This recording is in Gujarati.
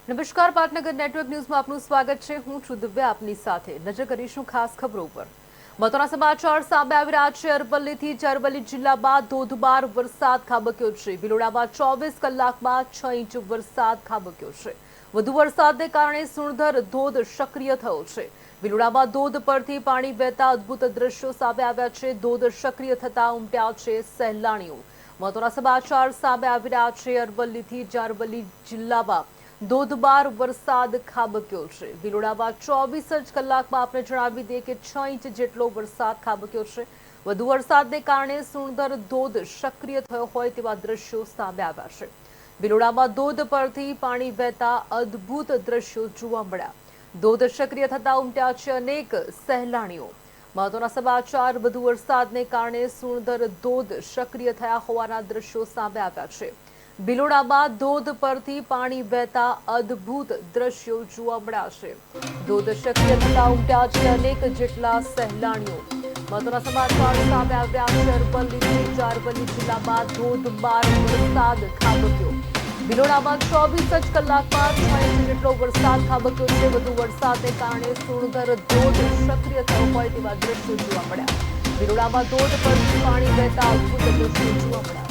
નમસ્કાર, પાટનગર નેટવર્ક ન્યૂઝમાં આપનું સ્વાગત છે। હું છું દિવ્યા આપની સાથે। નજર કરીશું ખાસ ખબરો પર। મહત્વના સમાચાર સામે આવી રહ્યા છે। અરવલ્લીથી અરવલ્લી જિલ્લામાં ધોધમાર વરસાદ ખાબક્યો છે। ભિલોડામાં 24 કલાકમાં 6 ઇંચ વરસાદ ખાબક્યો છે। વધુ વરસાદને કારણે સુણધર ધોધ સક્રિય થયો છે। ભિલોડામાં ધોધ પરથી પાણી વહેતા અદ્ભુત દ્રશ્યો સામે આવ્યા છે। ધોધ સક્રિય થતા ઉમટ્યા છે સહેલાણીઓ। મહત્વના સમાચાર સામે આવી રહ્યા છે। અરવલ્લીથી અરવલ્લી જિલ્લામાં ધોધમાર વરસાદ ખાબક્યો છે। ભિલોડામાં 24 જ કલાકમાં આપણે જણાવી દઈએ કે 6 ઇંચ જેટલો વરસાદ ખાબક્યો છે। વધુ વરસાદને કારણે સુણધર ધોધ સક્રિય થયો હોય તેવા દ્રશ્યો સામે આવ્યા છે। ભિલોડામાં ધોધ પરથી પાણી વહેતા અદ્ભુત દ્રશ્યો જોવા મળ્યા। ધોધ સક્રિય થતા ઉમટ્યા છે અનેક સહેલાણીઓ। મહત્વના સમાચાર, વધુ વરસાદને કારણે સુણધર ધોધ સક્રિય થયા હોવાના દ્રશ્યો સામે આવ્યા છે। ભિલોડામાં ધોધ પરથી પાણી વહેતા અદ્ભુત દ્રશ્યો જોવા મળ્યા છે। ધોધ સક્રિય થતા ઉમટ્યા છે અનેક જેટલા સહેલાણીઓ। મહત્વના સમાચાર સામે આવ્યા છે। અરવલ્લીથી અરવલ્લી જિલ્લામાં ધોધમાર વરસાદ ખાબક્યો। ભિલોડામાં 24 જ કલાકમાં 6 ઇંચ જેટલો વરસાદ ખાબક્યો છે। વધુ વરસાદને કારણે સુણધર ધોધ સક્રિય થયો હોય તેવા દ્રશ્યો જોવા મળ્યા। ભિલોડામાં ધોધ પરથી પાણી વહેતા અદ્ભુત દ્રશ્યો જોવા મળ્યા।